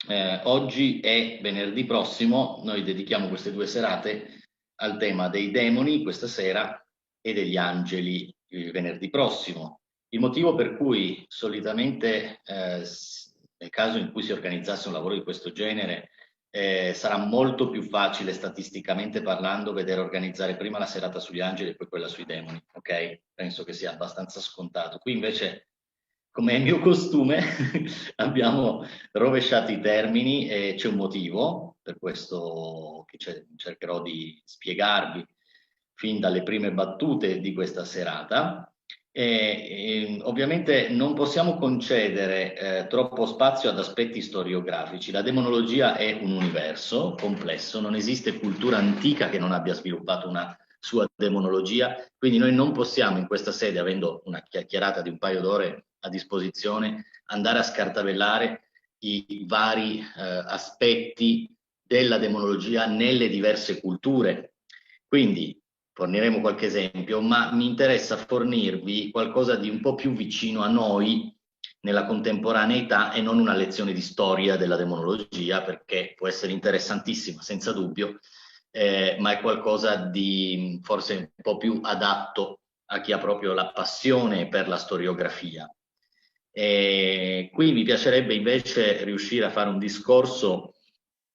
Oggi è venerdì prossimo, noi dedichiamo queste due serate al tema dei demoni questa sera e degli angeli il venerdì prossimo. Il motivo per cui solitamente nel caso in cui si organizzasse un lavoro di questo genere sarà molto più facile statisticamente parlando vedere organizzare prima la serata sugli angeli e poi quella sui demoni, ok? Penso che sia abbastanza scontato. Qui invece, come è mio costume, abbiamo rovesciato i termini e c'è un motivo per questo che cercherò di spiegarvi fin dalle prime battute di questa serata. Ovviamente non possiamo concedere troppo spazio ad aspetti storiografici. La demonologia è un universo complesso, non esiste cultura antica che non abbia sviluppato una sua demonologia, quindi noi non possiamo in questa sede, avendo una chiacchierata di un paio d'ore a disposizione, andare a scartabellare i vari aspetti della demonologia nelle diverse culture. Quindi forniremo qualche esempio, ma mi interessa fornirvi qualcosa di un po' più vicino a noi nella contemporaneità e non una lezione di storia della demonologia, perché può essere interessantissima, senza dubbio, ma è qualcosa di forse un po' più adatto a chi ha proprio la passione per la storiografia. E qui mi piacerebbe invece riuscire a fare un discorso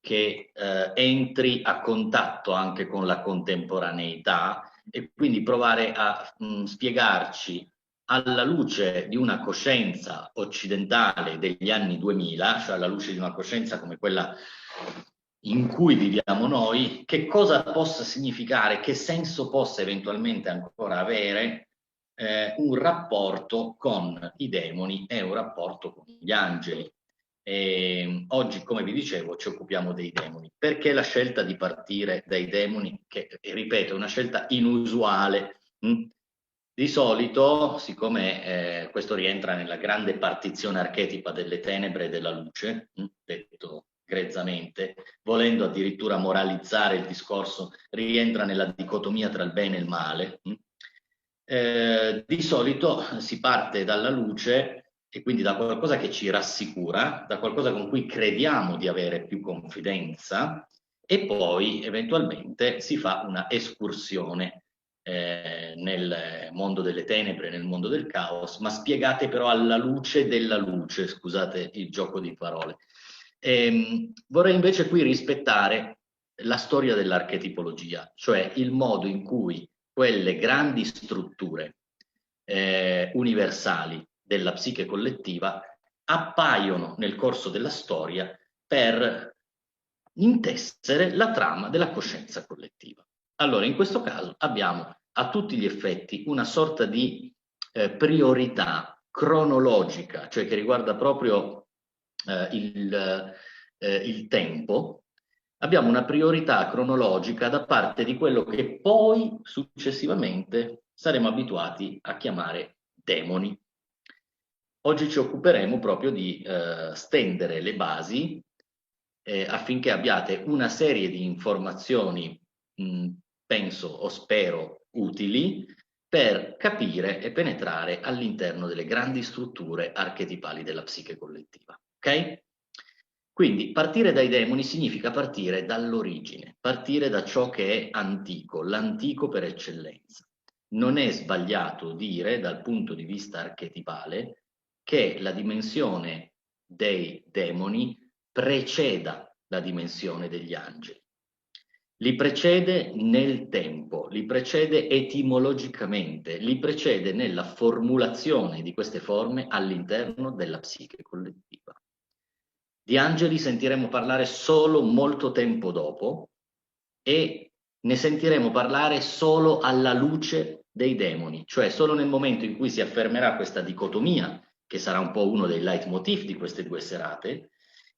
che entri a contatto anche con la contemporaneità e quindi provare a spiegarci alla luce di una coscienza occidentale degli anni 2000, cioè alla luce di una coscienza come quella in cui viviamo noi, che cosa possa significare, che senso possa eventualmente ancora avere un rapporto con i demoni e un rapporto con gli angeli. Oggi, come vi dicevo, ci occupiamo dei demoni. Perché la scelta di partire dai demoni, che ripeto è una scelta inusuale? Di solito, siccome questo rientra nella grande partizione archetipa delle tenebre e della luce, detto grezzamente, volendo addirittura moralizzare il discorso, rientra nella dicotomia tra il bene e il male. Di solito si parte dalla luce e quindi da qualcosa che ci rassicura, da qualcosa con cui crediamo di avere più confidenza e poi eventualmente si fa una escursione nel mondo delle tenebre, nel mondo del caos, ma spiegate però alla luce della luce, scusate il gioco di parole. Vorrei invece qui rispettare la storia dell'archetipologia, cioè il modo in cui quelle grandi strutture universali della psiche collettiva appaiono nel corso della storia per intessere la trama della coscienza collettiva. Allora, in questo caso abbiamo a tutti gli effetti una sorta di priorità cronologica, cioè che riguarda proprio il tempo. Abbiamo una priorità cronologica da parte di quello che poi successivamente saremo abituati a chiamare demoni. Oggi ci occuperemo proprio di stendere le basi affinché abbiate una serie di informazioni, penso o spero utili, per capire e penetrare all'interno delle grandi strutture archetipali della psiche collettiva. Ok? Quindi partire dai demoni significa partire dall'origine, partire da ciò che è antico, l'antico per eccellenza. Non è sbagliato dire, dal punto di vista archetipale, che la dimensione dei demoni preceda la dimensione degli angeli. Li precede nel tempo, li precede etimologicamente, li precede nella formulazione di queste forme all'interno della psiche collettiva. Di angeli sentiremo parlare solo molto tempo dopo e ne sentiremo parlare solo alla luce dei demoni, cioè solo nel momento in cui si affermerà questa dicotomia, che sarà un po' uno dei leitmotiv di queste due serate,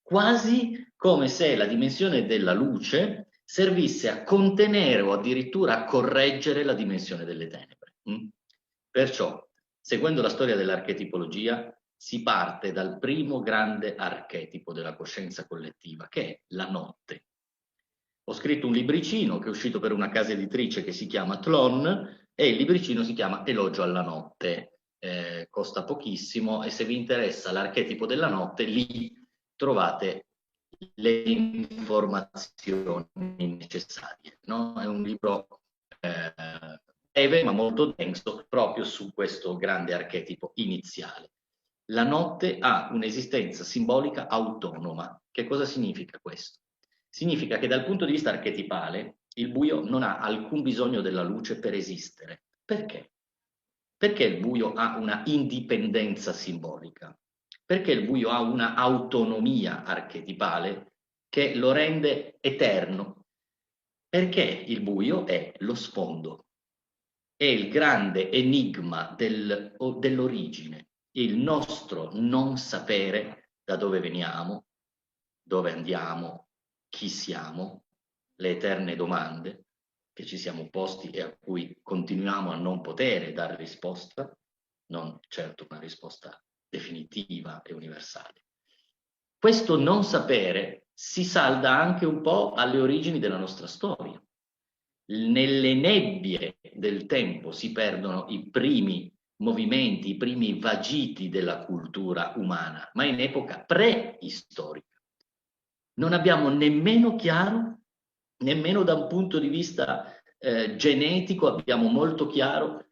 quasi come se la dimensione della luce servisse a contenere o addirittura a correggere la dimensione delle tenebre. Perciò, seguendo la storia dell'archetipologia, si parte dal primo grande archetipo della coscienza collettiva, che è la notte. Ho scritto un libricino che è uscito per una casa editrice che si chiama Tlon e il libricino si chiama Elogio alla notte. Costa pochissimo e se vi interessa l'archetipo della notte, lì trovate le informazioni necessarie, no? È un libro breve ma molto denso proprio su questo grande archetipo iniziale. La notte ha un'esistenza simbolica autonoma. Che cosa significa questo? Significa che dal punto di vista archetipale il buio non ha alcun bisogno della luce per esistere. Perché? Perché il buio ha una indipendenza simbolica? Perché il buio ha una autonomia archetipale che lo rende eterno? Perché il buio è lo sfondo, è il grande enigma dell'origine, il nostro non sapere da dove veniamo, dove andiamo, chi siamo, le eterne domande che ci siamo posti e a cui continuiamo a non poter dare risposta, non certo una risposta definitiva e universale. Questo non sapere si salda anche un po' alle origini della nostra storia. Nelle nebbie del tempo si perdono i primi movimenti, i primi vagiti della cultura umana, ma in epoca preistorica. Non abbiamo nemmeno chiaro, nemmeno da un punto di vista genetico, abbiamo molto chiaro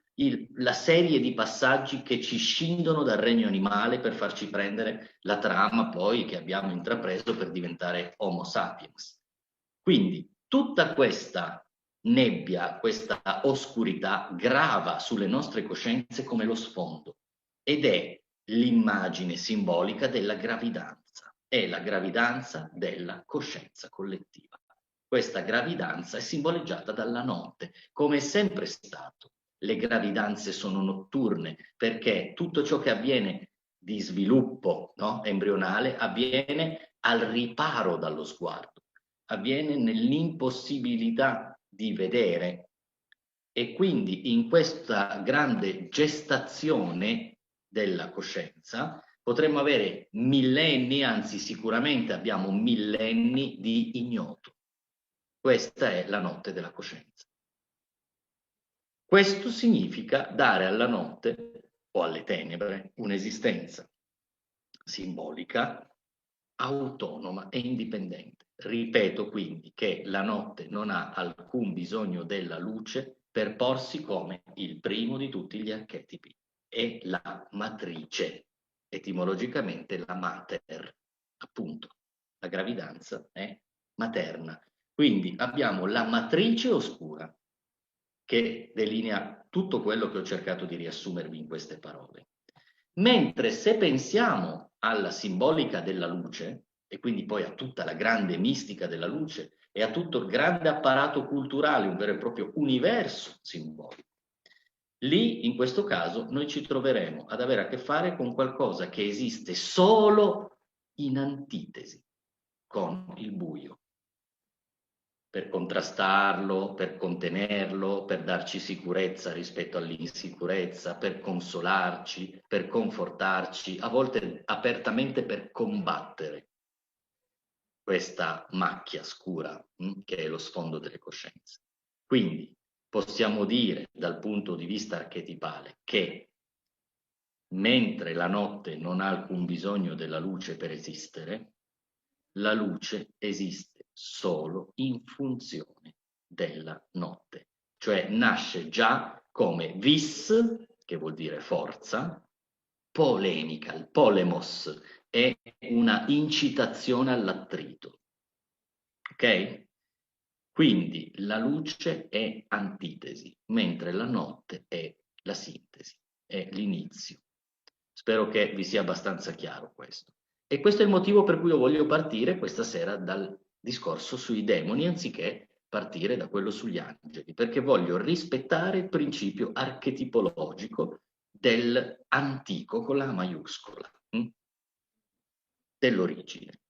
la serie di passaggi che ci scindono dal regno animale per farci prendere la trama poi che abbiamo intrapreso per diventare Homo sapiens. Quindi tutta questa nebbia, questa oscurità grava sulle nostre coscienze come lo sfondo ed è l'immagine simbolica della gravidanza, è la gravidanza della coscienza collettiva. Questa gravidanza è simboleggiata dalla notte, come è sempre stato. Le gravidanze sono notturne perché tutto ciò che avviene di sviluppo, no, embrionale avviene al riparo dallo sguardo, avviene nell'impossibilità di vedere e quindi in questa grande gestazione della coscienza potremmo avere millenni, anzi sicuramente abbiamo millenni di ignoto. Questa è la notte della coscienza. Questo significa dare alla notte o alle tenebre un'esistenza simbolica, autonoma e indipendente. Ripeto quindi che la notte non ha alcun bisogno della luce per porsi come il primo di tutti gli archetipi. È la matrice, etimologicamente la mater, appunto. La gravidanza è materna. Quindi abbiamo la matrice oscura che delinea tutto quello che ho cercato di riassumervi in queste parole. Mentre se pensiamo alla simbolica della luce, e quindi poi a tutta la grande mistica della luce e a tutto il grande apparato culturale, un vero e proprio universo simbolico, lì in questo caso noi ci troveremo ad avere a che fare con qualcosa che esiste solo in antitesi con il buio, per contrastarlo, per contenerlo, per darci sicurezza rispetto all'insicurezza, per consolarci, per confortarci, a volte apertamente per combattere questa macchia scura che è lo sfondo delle coscienze. Quindi possiamo dire dal punto di vista archetipale che mentre la notte non ha alcun bisogno della luce per esistere, la luce esiste solo in funzione della notte, cioè nasce già come vis, che vuol dire forza, polemica, il polemos è una incitazione all'attrito, ok? Quindi la luce è antitesi, mentre la notte è la sintesi, è l'inizio. Spero che vi sia abbastanza chiaro questo. E questo è il motivo per cui io voglio partire questa sera dal discorso sui demoni, anziché partire da quello sugli angeli, perché voglio rispettare il principio archetipologico dell'antico con la maiuscola, dell'origine.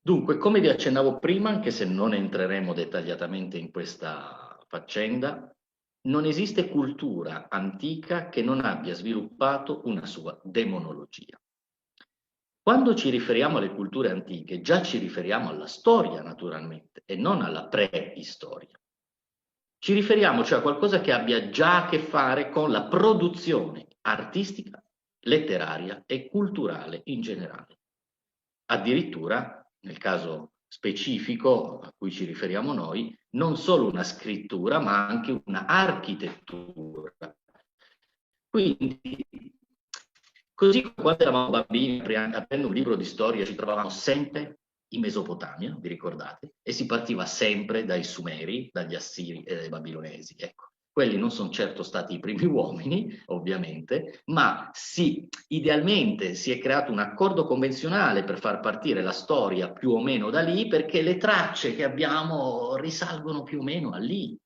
Dunque, come vi accennavo prima, anche se non entreremo dettagliatamente in questa faccenda, non esiste cultura antica che non abbia sviluppato una sua demonologia. Quando ci riferiamo alle culture antiche, già ci riferiamo alla storia, naturalmente, e non alla preistoria. Ci riferiamo cioè a qualcosa che abbia già a che fare con la produzione artistica, letteraria e culturale in generale. addirittura, nel caso specifico a cui ci riferiamo noi, non solo una scrittura, ma anche una architettura. Quindi, così come quando eravamo bambini, aprendo un libro di storia, ci trovavamo sempre in Mesopotamia, vi ricordate? E si partiva sempre dai Sumeri, dagli Assiri e dai Babilonesi. Ecco, quelli non sono certo stati i primi uomini, ovviamente, ma sì, idealmente si è creato un accordo convenzionale per far partire la storia più o meno da lì, perché le tracce che abbiamo risalgono più o meno a lì.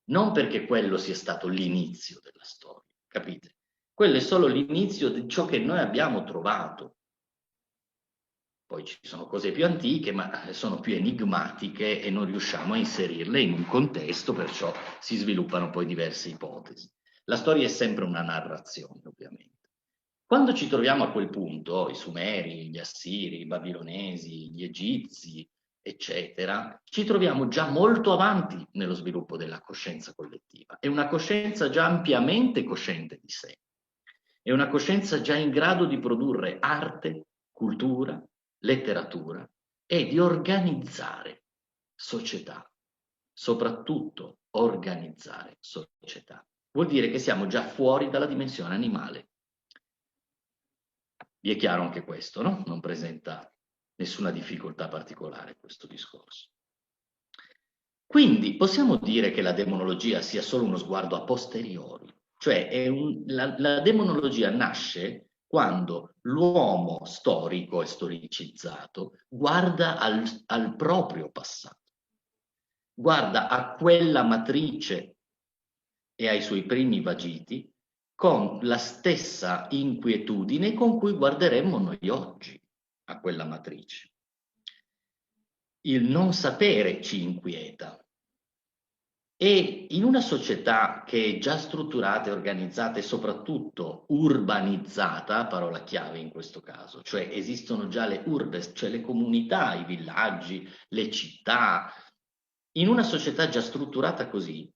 Non perché quello sia stato l'inizio della storia, capite? Quello è solo l'inizio di ciò che noi abbiamo trovato. Poi ci sono cose più antiche, ma sono più enigmatiche e non riusciamo a inserirle in un contesto, perciò si sviluppano poi diverse ipotesi. La storia è sempre una narrazione, ovviamente. Quando ci troviamo a quel punto, i Sumeri, gli Assiri, i Babilonesi, gli Egizi, eccetera, ci troviamo già molto avanti nello sviluppo della coscienza collettiva. È una coscienza già ampiamente cosciente di sé. È una coscienza già in grado di produrre arte, cultura, letteratura e di organizzare società, soprattutto organizzare società. Vuol dire che siamo già fuori dalla dimensione animale. Vi è chiaro anche questo, no? Non presenta nessuna difficoltà particolare questo discorso. Quindi possiamo dire che la demonologia sia solo uno sguardo a posteriori, cioè la demonologia nasce quando l'uomo storico e storicizzato guarda al proprio passato, guarda a quella matrice e ai suoi primi vagiti con la stessa inquietudine con cui guarderemmo noi oggi a quella matrice. Il non sapere ci inquieta. E in una società che è già strutturata e organizzata e soprattutto urbanizzata, parola chiave in questo caso, cioè esistono già le urbes, cioè le comunità, i villaggi, le città, in una società già strutturata così,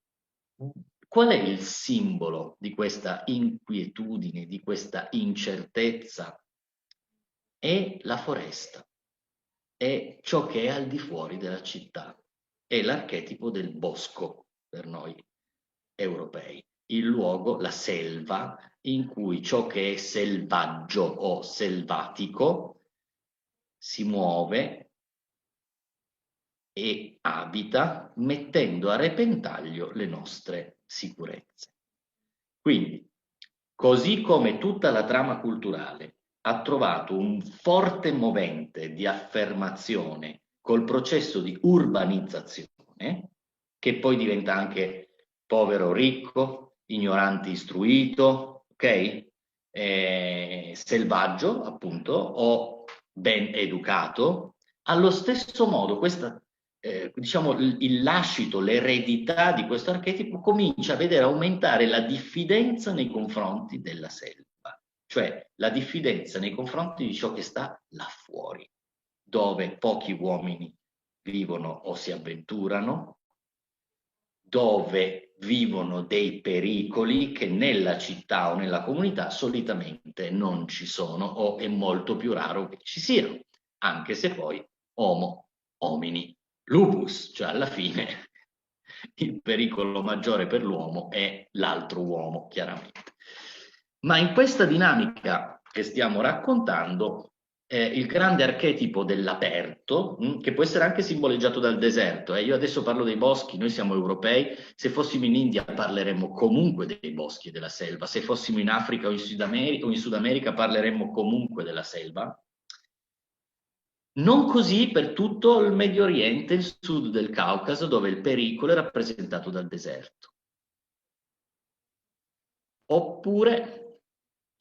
qual è il simbolo di questa inquietudine, di questa incertezza? È la foresta, è ciò che è al di fuori della città, è l'archetipo del bosco per noi europei, il luogo, la selva, in cui ciò che è selvaggio o selvatico si muove e abita mettendo a repentaglio le nostre sicurezze. Quindi, così come tutta la trama culturale ha trovato un forte movente di affermazione col processo di urbanizzazione, che poi diventa anche povero ricco, ignorante istruito, ok? Selvaggio, appunto, o ben educato. Allo stesso modo, questa, diciamo, il lascito, l'eredità di questo archetipo comincia a vedere aumentare la diffidenza nei confronti della selva, cioè la diffidenza nei confronti di ciò che sta là fuori, dove pochi uomini vivono o si avventurano, dove vivono dei pericoli che nella città o nella comunità solitamente non ci sono o è molto più raro che ci siano, anche se poi homo homini lupus, cioè alla fine il pericolo maggiore per l'uomo è l'altro uomo, chiaramente. Ma in questa dinamica che stiamo raccontando, il grande archetipo dell'aperto, che può essere anche simboleggiato dal deserto. Io adesso parlo dei boschi, noi siamo europei, se fossimo in India parleremmo comunque dei boschi e della selva, se fossimo in Africa o in Sud America parleremmo comunque della selva. Non così per tutto il Medio Oriente, il sud del Caucaso, dove il pericolo è rappresentato dal deserto. Oppure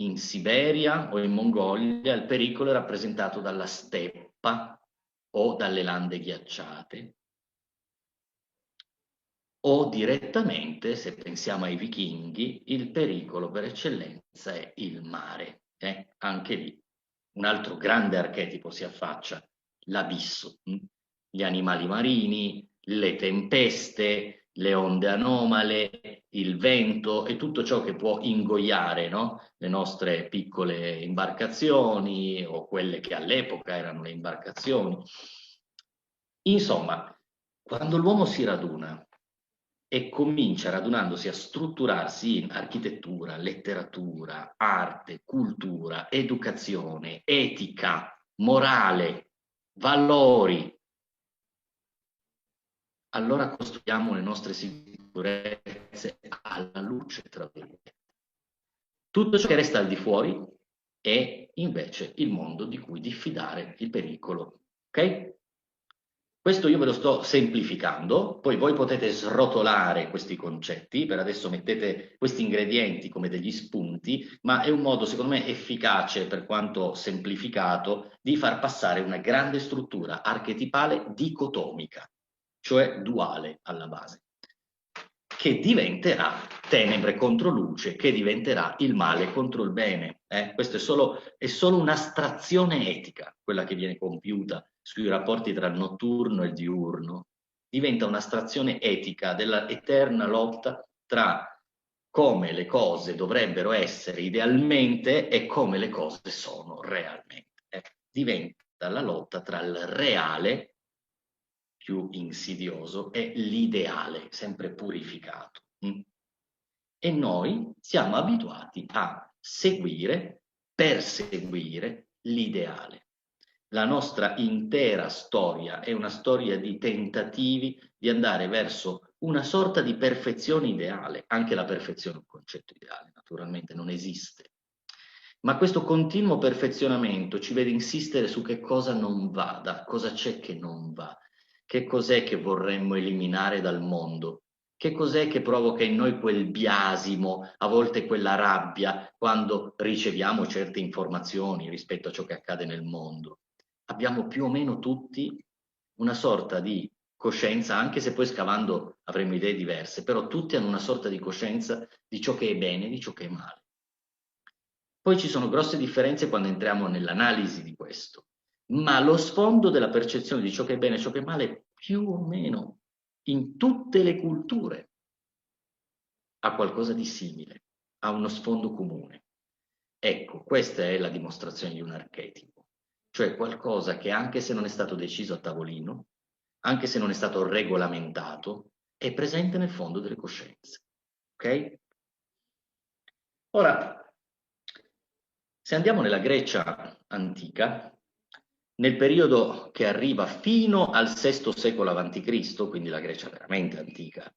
in Siberia o in Mongolia il pericolo è rappresentato dalla steppa o dalle lande ghiacciate. O direttamente, se pensiamo ai vichinghi, il pericolo per eccellenza è il mare. Anche lì un altro grande archetipo si affaccia, l'abisso. Gli animali marini, le tempeste, le onde anomale, il vento e tutto ciò che può ingoiare, no? Le nostre piccole imbarcazioni o quelle che all'epoca erano le imbarcazioni. Insomma, quando l'uomo si raduna e comincia radunandosi a strutturarsi in architettura, letteratura, arte, cultura, educazione, etica, morale, valori, allora costruiamo le nostre sicurezze alla luce, tra virgolette. Tutto ciò che resta al di fuori è invece il mondo di cui diffidare il pericolo. Ok? Questo io ve lo sto semplificando, poi voi potete srotolare questi concetti, per adesso mettete questi ingredienti come degli spunti, ma è un modo secondo me efficace, per quanto semplificato, di far passare una grande struttura archetipale dicotomica, cioè duale alla base, che diventerà tenebre contro luce, che diventerà il male contro il bene. Questa è solo un'astrazione etica, quella che viene compiuta sui rapporti tra notturno e diurno. Diventa un'astrazione etica della eterna lotta tra come le cose dovrebbero essere idealmente e come le cose sono realmente. Diventa la lotta tra il reale, più insidioso, e l'ideale, sempre purificato. E noi siamo abituati a seguire, perseguire l'ideale. La nostra intera storia è una storia di tentativi di andare verso una sorta di perfezione ideale. Anche la perfezione è un concetto ideale, naturalmente non esiste. Ma questo continuo perfezionamento ci vede insistere su che cosa non va, cosa c'è che non va, che cos'è che vorremmo eliminare dal mondo, che cos'è che provoca in noi quel biasimo, a volte quella rabbia, quando riceviamo certe informazioni rispetto a ciò che accade nel mondo. Abbiamo più o meno tutti una sorta di coscienza, anche se poi scavando avremo idee diverse, però tutti hanno una sorta di coscienza di ciò che è bene e di ciò che è male. Poi ci sono grosse differenze quando entriamo nell'analisi di questo, ma lo sfondo della percezione di ciò che è bene e ciò che è male, più o meno in tutte le culture, ha qualcosa di simile, ha uno sfondo comune. Ecco, questa è la dimostrazione di un archetipo, cioè qualcosa che anche se non è stato deciso a tavolino, anche se non è stato regolamentato, è presente nel fondo delle coscienze. Ok? Ora, se andiamo nella Grecia antica, nel periodo che arriva fino al VI secolo a.C., quindi la Grecia veramente antica,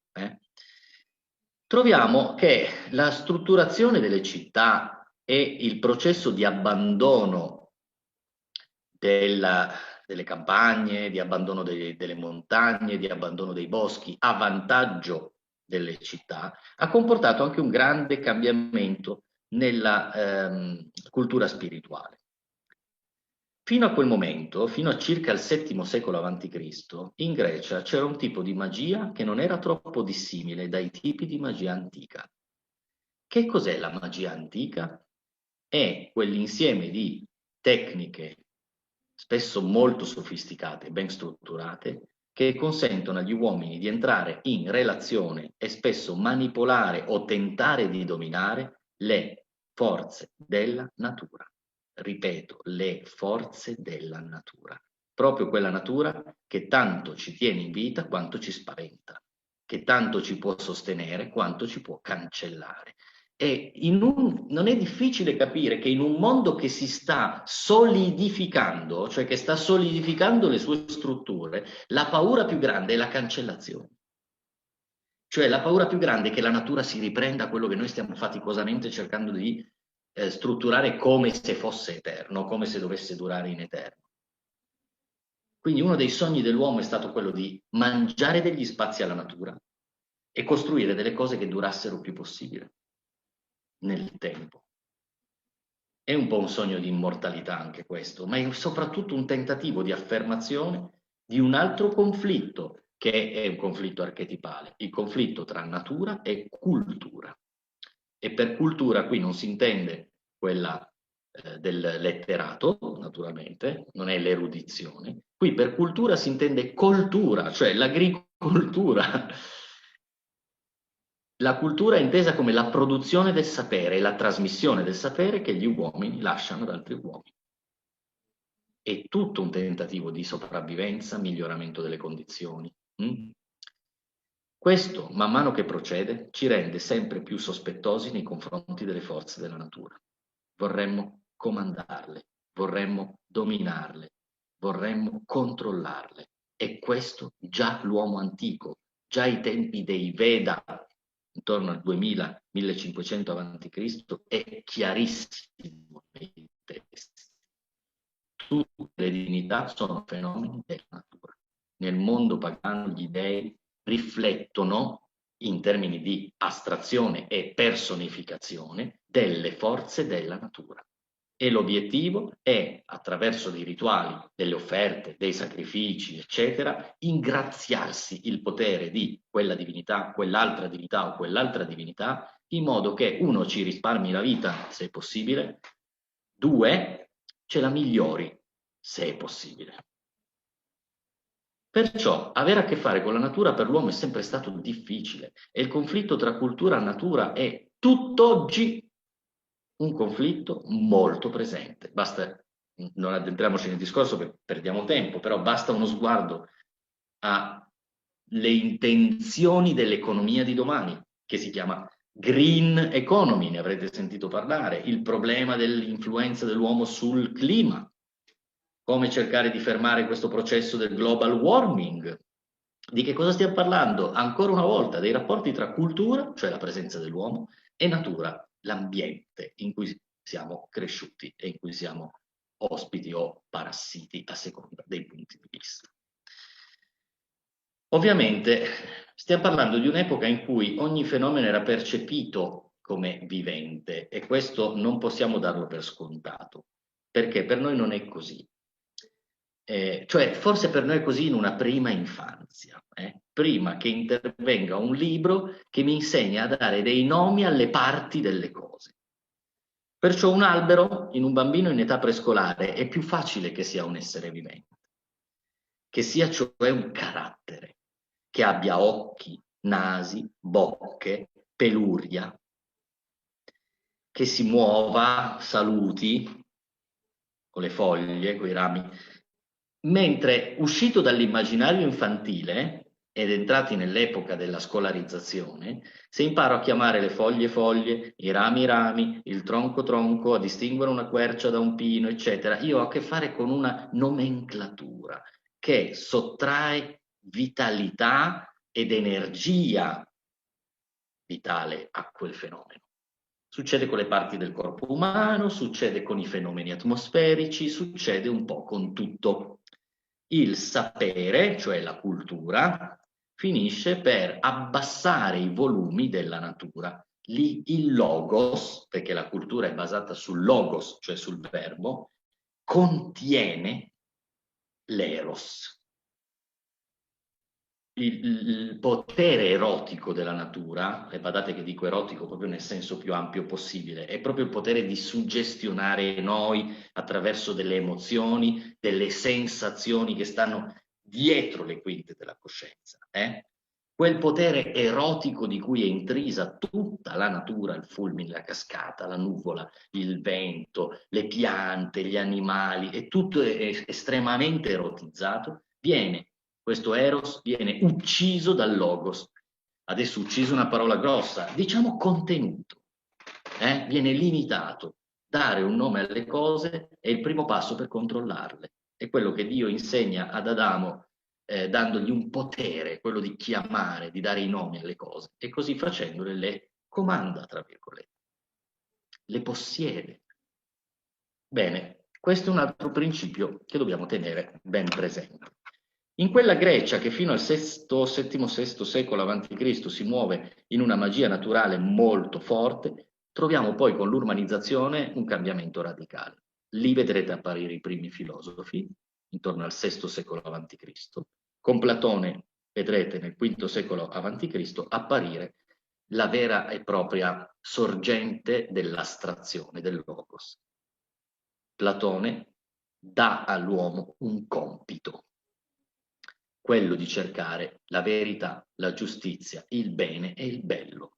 troviamo che la strutturazione delle città e il processo di abbandono delle campagne, di abbandono delle montagne, di abbandono dei boschi a vantaggio delle città, ha comportato anche un grande cambiamento nella cultura spirituale. Fino a quel momento, fino a circa il VII secolo a.C., in Grecia c'era un tipo di magia che non era troppo dissimile dai tipi di magia antica. Che cos'è la magia antica? È quell'insieme di tecniche spesso molto sofisticate, ben strutturate, che consentono agli uomini di entrare in relazione e spesso manipolare o tentare di dominare le forze della natura. Ripeto, le forze della natura. Proprio quella natura che tanto ci tiene in vita quanto ci spaventa, che tanto ci può sostenere quanto ci può cancellare. E non è difficile capire che in un mondo che si sta solidificando, cioè che sta solidificando le sue strutture, la paura più grande è la cancellazione. Cioè la paura più grande è che la natura si riprenda quello che noi stiamo faticosamente cercando di strutturare come se fosse eterno, come se dovesse durare in eterno. Quindi uno dei sogni dell'uomo è stato quello di mangiare degli spazi alla natura e costruire delle cose che durassero il più possibile nel tempo. È un po' un sogno di immortalità anche questo, ma è soprattutto un tentativo di affermazione di un altro conflitto, che è un conflitto archetipale, il conflitto tra natura e cultura. E per cultura qui non si intende quella del letterato, naturalmente, non è l'erudizione. Qui per cultura si intende coltura, cioè l'agricoltura. La cultura è intesa come la produzione del sapere e la trasmissione del sapere che gli uomini lasciano ad altri uomini. È tutto un tentativo di sopravvivenza, miglioramento delle condizioni. Questo, man mano che procede, ci rende sempre più sospettosi nei confronti delle forze della natura. Vorremmo comandarle, vorremmo dominarle, vorremmo controllarle. E questo già l'uomo antico, già ai tempi dei Veda, intorno al 2000-1500 a.C., è chiarissimo nei testi. Tutte le divinità sono fenomeni della natura. Nel mondo pagano gli dei riflettono, in termini di astrazione e personificazione, delle forze della natura. E l'obiettivo è, attraverso dei rituali, delle offerte, dei sacrifici, eccetera, ingraziarsi il potere di quella divinità, quell'altra divinità o quell'altra divinità, in modo che uno ci risparmi la vita, se è possibile, due, ce la migliori, se è possibile. Perciò avere a che fare con la natura per l'uomo è sempre stato difficile e il conflitto tra cultura e natura è tutt'oggi un conflitto molto presente. Basta, non addentriamoci nel discorso perché perdiamo tempo, però basta uno sguardo alle intenzioni dell'economia di domani, che si chiama green economy, ne avrete sentito parlare, il problema dell'influenza dell'uomo sul clima, come cercare di fermare questo processo del global warming. Di che cosa stiamo parlando? Ancora una volta dei rapporti tra cultura, cioè la presenza dell'uomo, e natura, l'ambiente in cui siamo cresciuti e in cui siamo ospiti o parassiti a seconda dei punti di vista. Ovviamente stiamo parlando di un'epoca in cui ogni fenomeno era percepito come vivente e questo non possiamo darlo per scontato, perché per noi non è così. Cioè, forse per noi è così in una prima infanzia, prima che intervenga un libro che mi insegna a dare dei nomi alle parti delle cose. Perciò un albero in un bambino in età prescolare è più facile che sia un essere vivente, che sia cioè un carattere, che abbia occhi, nasi, bocche, peluria, che si muova, saluti, con le foglie, con i rami. Mentre uscito dall'immaginario infantile ed entrati nell'epoca della scolarizzazione, se imparo a chiamare le foglie foglie, i rami, il tronco tronco, a distinguere una quercia da un pino, eccetera, io ho a che fare con una nomenclatura che sottrae vitalità ed energia vitale a quel fenomeno. Succede con le parti del corpo umano, succede con i fenomeni atmosferici, succede un po' con tutto. Il sapere, cioè la cultura, finisce per abbassare i volumi della natura. Lì il logos, perché la cultura è basata sul logos, cioè sul verbo, contiene l'eros. Il potere erotico della natura, e badate che dico erotico proprio nel senso più ampio possibile, è proprio il potere di suggestionare noi attraverso delle emozioni, delle sensazioni che stanno dietro le quinte della coscienza. Quel potere erotico di cui è intrisa tutta la natura, il fulmine, la cascata, la nuvola, il vento, le piante, gli animali, è tutto estremamente erotizzato, questo eros viene ucciso dal logos. Adesso ucciso è una parola grossa, diciamo contenuto, viene limitato. Dare un nome alle cose è il primo passo per controllarle. È quello che Dio insegna ad Adamo, dandogli un potere, quello di chiamare, di dare i nomi alle cose, e così facendole le comanda, tra virgolette, le possiede. Bene, questo è un altro principio che dobbiamo tenere ben presente. In quella Grecia che fino al VII-VI secolo a.C. si muove in una magia naturale molto forte, troviamo poi con l'urbanizzazione un cambiamento radicale. Lì vedrete apparire i primi filosofi, intorno al VI secolo a.C. Con Platone vedrete nel V secolo a.C. apparire la vera e propria sorgente dell'astrazione, del logos. Platone dà all'uomo un compito, quello di cercare la verità, la giustizia, il bene e il bello.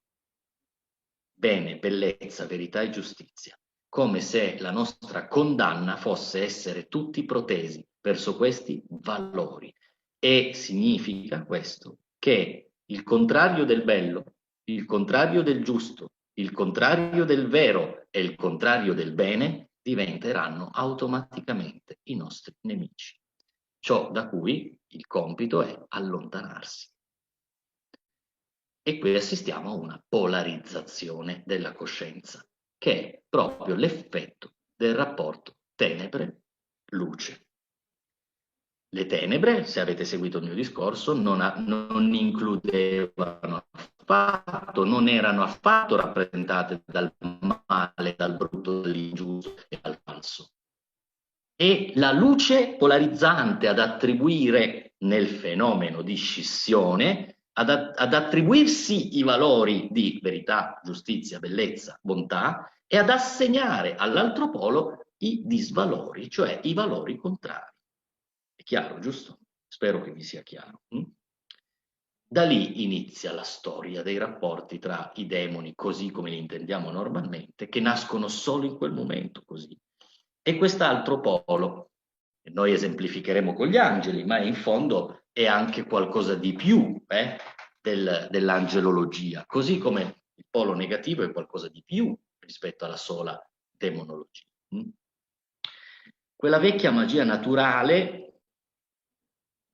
bene, bellezza, verità e giustizia, come se la nostra condanna fosse essere tutti protesi verso questi valori. E significa questo, che il contrario del bello, il contrario del giusto, il contrario del vero e il contrario del bene diventeranno automaticamente i nostri nemici. Ciò da cui il compito è allontanarsi. E qui assistiamo a una polarizzazione della coscienza, che è proprio l'effetto del rapporto tenebre-luce. Le tenebre, se avete seguito il mio discorso, non includevano affatto, non erano affatto rappresentate dal male, dal brutto, dall'ingiusto e dal falso. E la luce polarizzante ad attribuire nel fenomeno di scissione, ad attribuirsi i valori di verità, giustizia, bellezza, bontà e ad assegnare all'altro polo i disvalori, cioè i valori contrari. È chiaro, giusto? Spero che vi sia chiaro. Da lì inizia la storia dei rapporti tra i demoni, così come li intendiamo normalmente, che nascono solo in quel momento così. E quest'altro polo, che noi esemplificheremo con gli angeli, ma in fondo è anche qualcosa di più dell'angelologia, così come il polo negativo è qualcosa di più rispetto alla sola demonologia. Quella vecchia magia naturale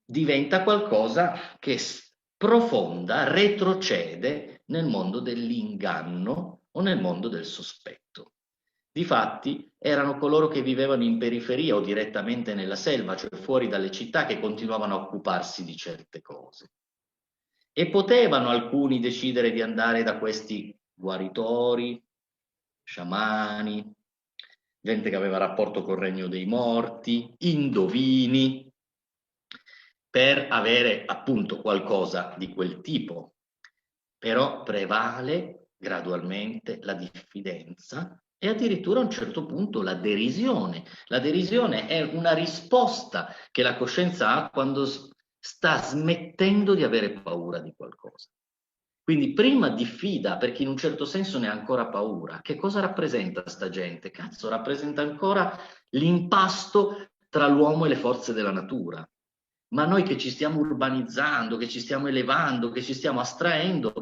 diventa qualcosa che sprofonda, retrocede nel mondo dell'inganno o nel mondo del sospetto. Difatti erano coloro che vivevano in periferia o direttamente nella selva, cioè fuori dalle città, che continuavano a occuparsi di certe cose. E potevano alcuni decidere di andare da questi guaritori, sciamani, gente che aveva rapporto col regno dei morti, indovini, per avere appunto qualcosa di quel tipo. Però prevale gradualmente la diffidenza e addirittura a un certo punto la derisione. La derisione è una risposta che la coscienza ha quando sta smettendo di avere paura di qualcosa. Quindi prima diffida, perché in un certo senso ne ha ancora paura. Che cosa rappresenta sta gente? Cazzo, rappresenta ancora l'impasto tra l'uomo e le forze della natura. Ma noi che ci stiamo urbanizzando, che ci stiamo elevando, che ci stiamo astraendo,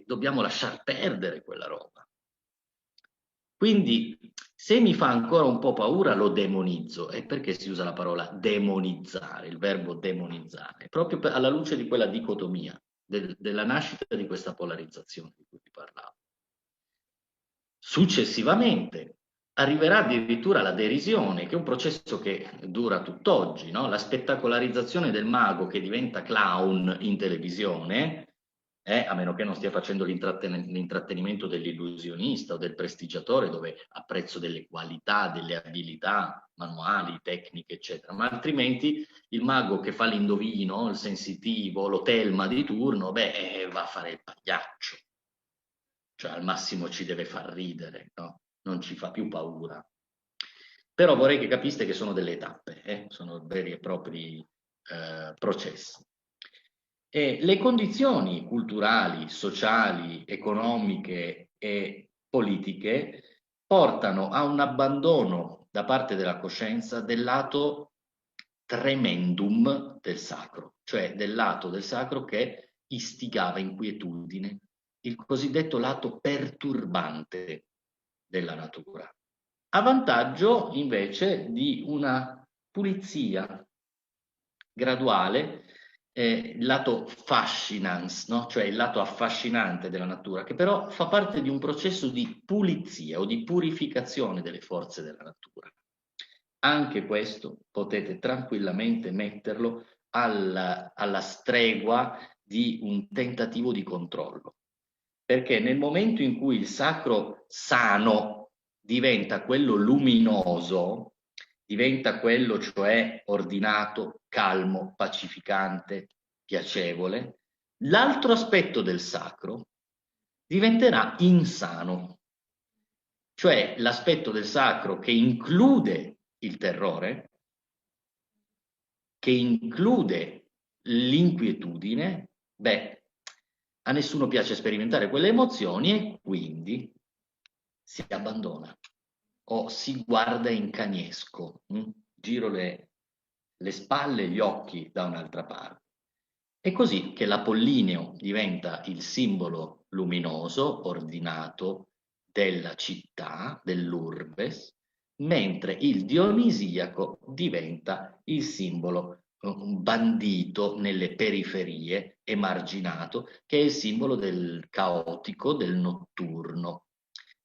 dobbiamo lasciar perdere quella roba. Quindi, se mi fa ancora un po' paura, lo demonizzo. E perché si usa la parola demonizzare, il verbo demonizzare? Proprio alla luce di quella dicotomia, della nascita di questa polarizzazione di cui vi parlavo. Successivamente arriverà addirittura la derisione, che è un processo che dura tutt'oggi, no? La spettacolarizzazione del mago che diventa clown in televisione, a meno che non stia facendo l'intrattenimento dell'illusionista o del prestigiatore, dove a prezzo delle qualità, delle abilità manuali, tecniche, eccetera, ma altrimenti il mago che fa l'indovino, il sensitivo, lo Telma di turno, va a fare il pagliaccio. Cioè al massimo ci deve far ridere, no? Non ci fa più paura. Però vorrei che capiste che sono delle tappe, sono veri e propri processi. E le condizioni culturali, sociali, economiche e politiche portano a un abbandono da parte della coscienza del lato tremendum del sacro, cioè del lato del sacro che istigava inquietudine, il cosiddetto lato perturbante della natura, a vantaggio invece di una pulizia graduale, il lato fascinans, no? Cioè il lato affascinante della natura, che però fa parte di un processo di pulizia o di purificazione delle forze della natura. Anche questo potete tranquillamente metterlo alla stregua di un tentativo di controllo. Perché nel momento in cui il sacro sano diventa quello luminoso, diventa quello cioè ordinato, calmo, pacificante, piacevole, l'altro aspetto del sacro diventerà insano. Cioè l'aspetto del sacro che include il terrore, che include l'inquietudine, a nessuno piace sperimentare quelle emozioni e quindi si abbandona o si guarda in cagnesco, giro le spalle e gli occhi da un'altra parte. È così che l'Apollineo diventa il simbolo luminoso, ordinato della città, dell'urbes, mentre il Dionisiaco diventa il simbolo bandito nelle periferie, emarginato, che è il simbolo del caotico, del notturno.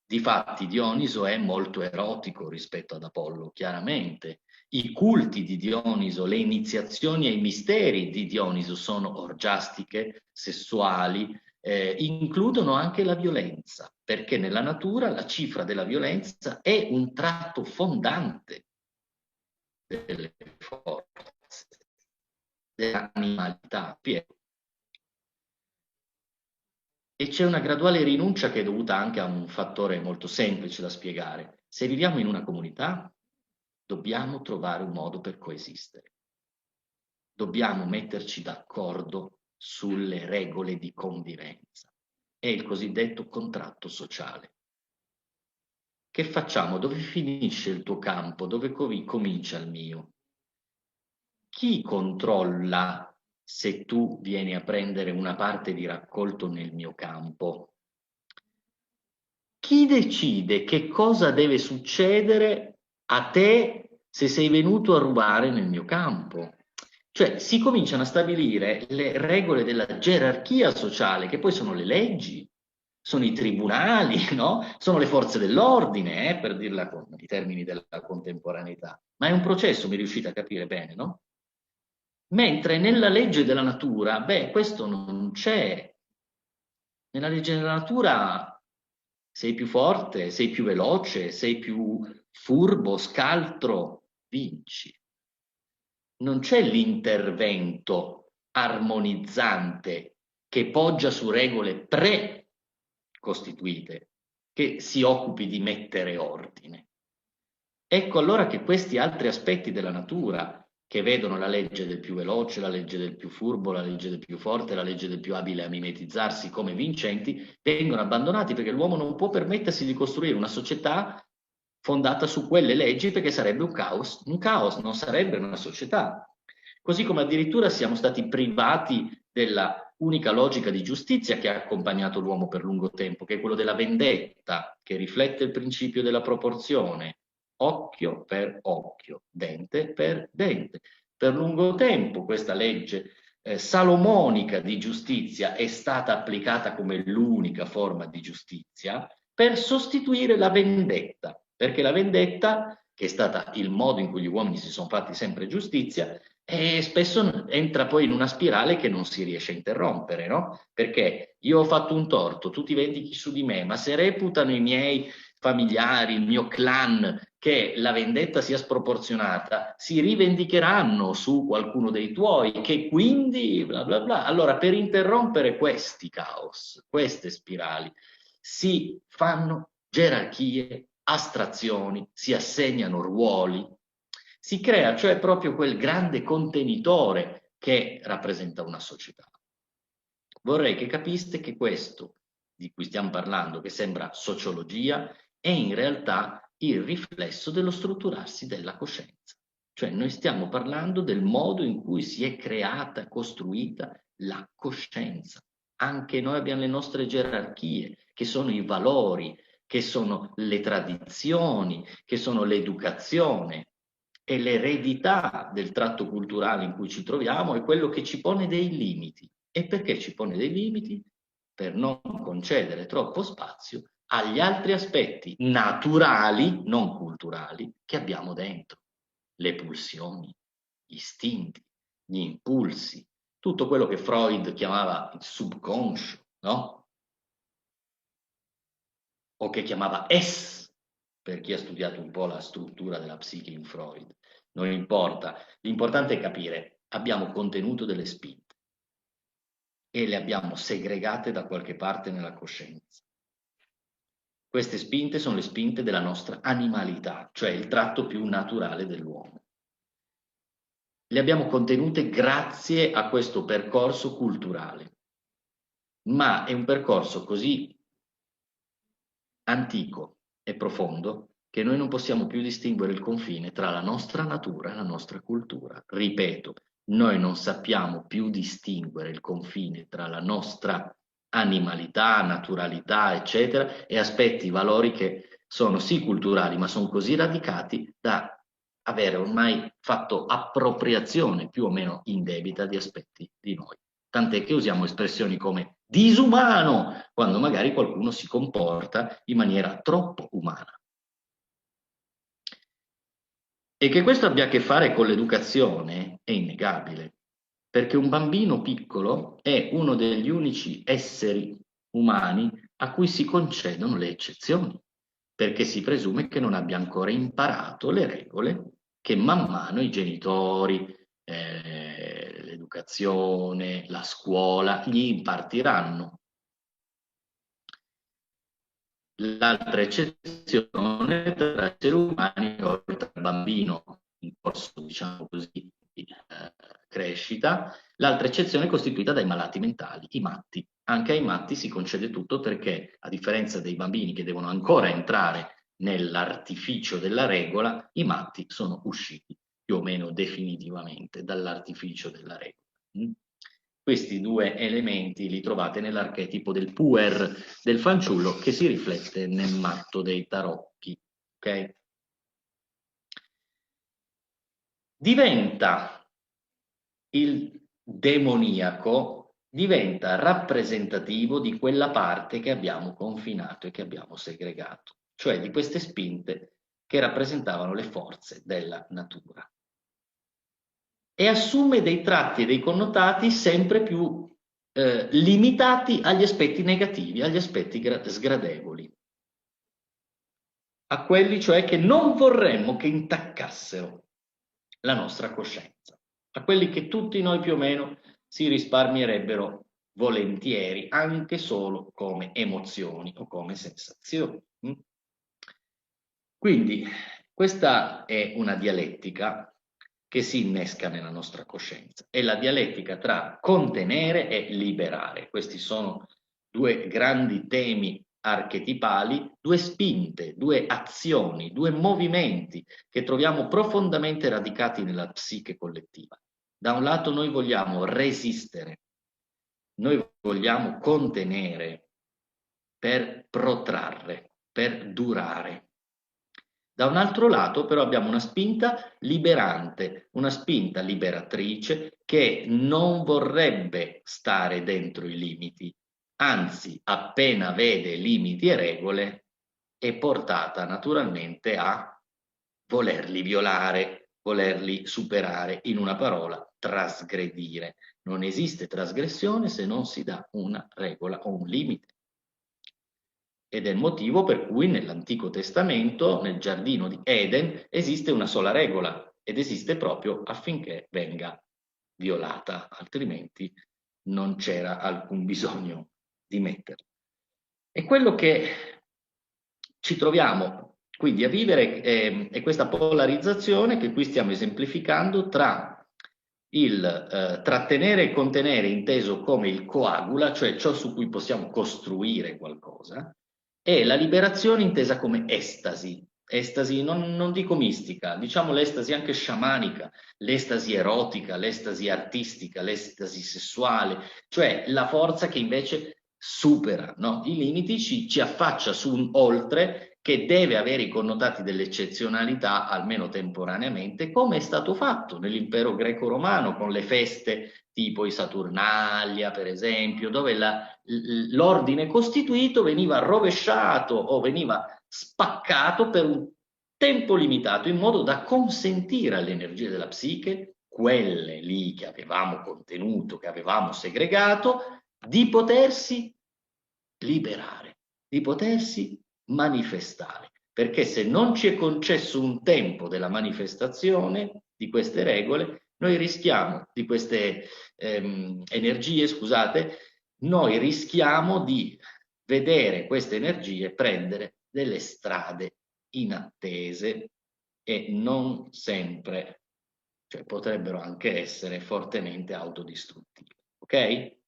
Difatti Dioniso è molto erotico rispetto ad Apollo, chiaramente. I culti di Dioniso, le iniziazioni ai misteri di Dioniso sono orgiastiche, sessuali, includono anche la violenza, perché nella natura la cifra della violenza è un tratto fondante delle forze, dell'animalità. E c'è una graduale rinuncia che è dovuta anche a un fattore molto semplice da spiegare. Se viviamo in una comunità, dobbiamo trovare un modo per coesistere. Dobbiamo metterci d'accordo sulle regole di convivenza. È il cosiddetto contratto sociale. Che facciamo? Dove finisce il tuo campo? Dove comincia il mio? Chi controlla se tu vieni a prendere una parte di raccolto nel mio campo? Chi decide che cosa deve succedere a te se sei venuto a rubare nel mio campo? Cioè si cominciano a stabilire le regole della gerarchia sociale, che poi sono le leggi, sono i tribunali, no? Sono le forze dell'ordine, per dirla con i termini della contemporaneità. Ma è un processo, mi riuscite a capire bene, no? Mentre nella legge della natura, questo non c'è. Nella legge della natura sei più forte, sei più veloce, sei più furbo, scaltro, vinci. Non c'è l'intervento armonizzante che poggia su regole precostituite, che si occupi di mettere ordine. Ecco allora che questi altri aspetti della natura, che vedono la legge del più veloce, la legge del più furbo, la legge del più forte, la legge del più abile a mimetizzarsi come vincenti, vengono abbandonati perché l'uomo non può permettersi di costruire una società fondata su quelle leggi perché sarebbe un caos non sarebbe una società. Così come addirittura siamo stati privati della unica logica di giustizia che ha accompagnato l'uomo per lungo tempo, che è quello della vendetta, che riflette il principio della proporzione, occhio per occhio, dente per dente. Per lungo tempo questa legge salomonica di giustizia è stata applicata come l'unica forma di giustizia per sostituire la vendetta, perché la vendetta, che è stata il modo in cui gli uomini si sono fatti sempre giustizia, spesso entra poi in una spirale che non si riesce a interrompere, no? Perché io ho fatto un torto, tu ti vendichi su di me, ma se reputano i miei familiari, il mio clan, che la vendetta sia sproporzionata, si rivendicheranno su qualcuno dei tuoi, che quindi bla bla bla. Allora, per interrompere questi caos, queste spirali, si fanno gerarchie, astrazioni, si assegnano ruoli, si crea cioè proprio quel grande contenitore che rappresenta una società. Vorrei che capiste che questo di cui stiamo parlando, che sembra sociologia, è in realtà il riflesso dello strutturarsi della coscienza. Cioè noi stiamo parlando del modo in cui si è creata, costruita la coscienza. Anche noi abbiamo le nostre gerarchie, che sono i valori, che sono le tradizioni, che sono l'educazione e l'eredità del tratto culturale in cui ci troviamo è quello che ci pone dei limiti. E perché ci pone dei limiti? Per non concedere troppo spazio agli altri aspetti naturali, non culturali, che abbiamo dentro. Le pulsioni, gli istinti, gli impulsi, tutto quello che Freud chiamava il subconscio, no? O che chiamava S, per chi ha studiato un po' la struttura della psiche in Freud. Non importa, l'importante è capire, abbiamo contenuto delle spinte e le abbiamo segregate da qualche parte nella coscienza. Queste spinte sono le spinte della nostra animalità, cioè il tratto più naturale dell'uomo. Le abbiamo contenute grazie a questo percorso culturale. ma è un percorso così antico e profondo che noi non possiamo più distinguere il confine tra la nostra natura e la nostra cultura. Ripeto, noi non sappiamo più distinguere il confine tra la nostra animalità, naturalità, eccetera, e aspetti, valori che sono sì culturali, ma sono così radicati da avere ormai fatto appropriazione più o meno indebita di aspetti di noi. Tant'è che usiamo espressioni come disumano, quando magari qualcuno si comporta in maniera troppo umana. E che questo abbia a che fare con l'educazione è innegabile, perché un bambino piccolo è uno degli unici esseri umani a cui si concedono le eccezioni, perché si presume che non abbia ancora imparato le regole che man mano i genitori, l'educazione, la scuola gli impartiranno. L'altra eccezione tra esseri umani, oltre al bambino in corso, diciamo così, di crescita, l'altra eccezione è costituita dai malati mentali, i matti. Anche ai matti si concede tutto perché, a differenza dei bambini che devono ancora entrare nell'artificio della regola, i matti sono usciti più o meno definitivamente dall'artificio della regola. Questi due elementi li trovate nell'archetipo del puer, del fanciullo, che si riflette nel matto dei tarocchi. Okay? Diventa il demoniaco, diventa rappresentativo di quella parte che abbiamo confinato e che abbiamo segregato, cioè di queste spinte che rappresentavano le forze della natura. E assume dei tratti e dei connotati sempre più limitati agli aspetti negativi, agli aspetti sgradevoli, a quelli cioè che non vorremmo che intaccassero la nostra coscienza, a quelli che tutti noi più o meno si risparmierebbero volentieri, anche solo come emozioni o come sensazioni. Quindi questa è una dialettica che si innesca nella nostra coscienza. È la dialettica tra contenere e liberare. Questi sono due grandi temi archetipali, due spinte, due azioni, due movimenti che troviamo profondamente radicati nella psiche collettiva. Da un lato noi vogliamo resistere, noi vogliamo contenere per protrarre, per durare. Da un altro lato però abbiamo una spinta liberante, una spinta liberatrice che non vorrebbe stare dentro i limiti, anzi appena vede limiti e regole è portata naturalmente a volerli violare, volerli superare, in una parola, trasgredire. Non esiste trasgressione se non si dà una regola o un limite. Ed è il motivo per cui nell'Antico Testamento, nel giardino di Eden, esiste una sola regola ed esiste proprio affinché venga violata, altrimenti non c'era alcun bisogno di metterla. E quello che ci troviamo quindi a vivere è questa polarizzazione che qui stiamo esemplificando tra il trattenere e contenere inteso come il coagula, cioè ciò su cui possiamo costruire qualcosa, e la liberazione intesa come estasi. Estasi non dico mistica, diciamo l'estasi anche sciamanica, l'estasi erotica, l'estasi artistica, l'estasi sessuale, cioè la forza che invece supera, no? I limiti, ci affaccia su un oltre che deve avere i connotati dell'eccezionalità, almeno temporaneamente, come è stato fatto nell'impero greco-romano con le feste tipo i Saturnalia, per esempio, dove l'ordine costituito veniva rovesciato o veniva spaccato per un tempo limitato, in modo da consentire alle energie della psiche, quelle lì che avevamo contenuto, che avevamo segregato, di potersi liberare, di potersi manifestare. Perché se non ci è concesso un tempo della manifestazione di queste regole, noi rischiamo, di queste energie, scusate, noi rischiamo di vedere queste energie prendere delle strade inattese e non sempre, cioè potrebbero anche essere fortemente autodistruttive. Ok?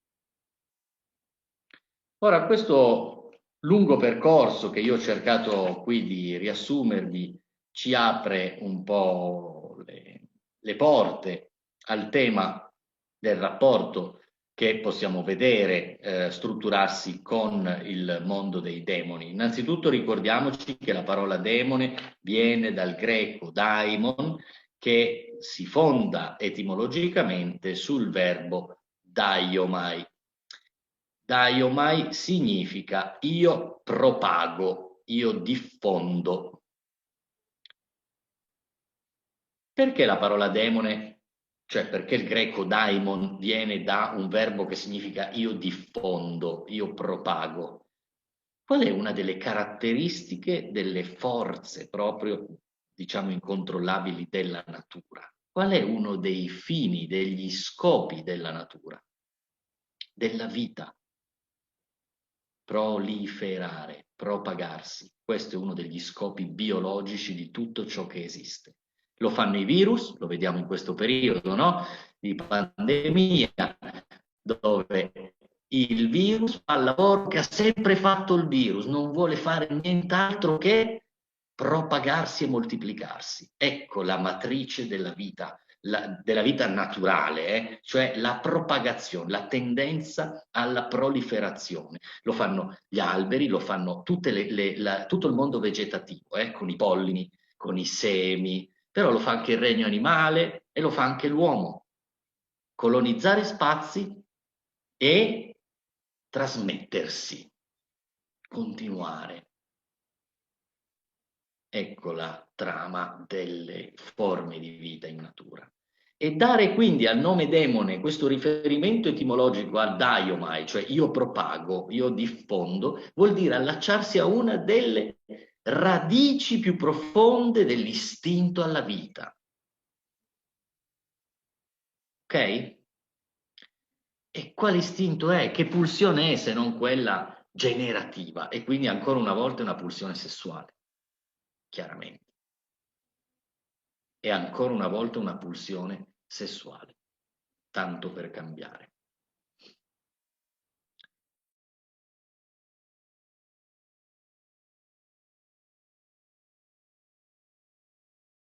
Ora, questo lungo percorso che io ho cercato qui di riassumervi ci apre un po' le porte al tema del rapporto che possiamo vedere strutturarsi con il mondo dei demoni. Innanzitutto ricordiamoci che la parola demone viene dal greco daimon, che si fonda etimologicamente sul verbo daiomai. Daiomai significa io propago, io diffondo. Perché la parola demone, cioè perché il greco daimon viene da un verbo che significa io diffondo, io propago? Qual è una delle caratteristiche delle forze proprio, diciamo, incontrollabili della natura? Qual è uno dei fini, degli scopi della natura, della vita? Proliferare, propagarsi. Questo è uno degli scopi biologici di tutto ciò che esiste. Lo fanno i virus, lo vediamo in questo periodo, no? Di pandemia, dove il virus fa il lavoro che ha sempre fatto il virus, non vuole fare nient'altro che propagarsi e moltiplicarsi. Ecco la matrice della vita naturale, cioè la propagazione, la tendenza alla proliferazione. Lo fanno gli alberi, lo fanno tutto il mondo vegetativo, con i pollini, con i semi, però lo fa anche il regno animale e lo fa anche l'uomo. Colonizzare spazi e trasmettersi, continuare. Ecco la trama delle forme di vita in natura. E dare quindi al nome demone questo riferimento etimologico al daiomai, cioè io propago, io diffondo, vuol dire allacciarsi a una delle radici più profonde dell'istinto alla vita. Ok? E quale istinto è? Che pulsione è se non quella generativa? E quindi ancora una volta una pulsione sessuale, chiaramente. E ancora una volta una pulsione sessuale, tanto per cambiare.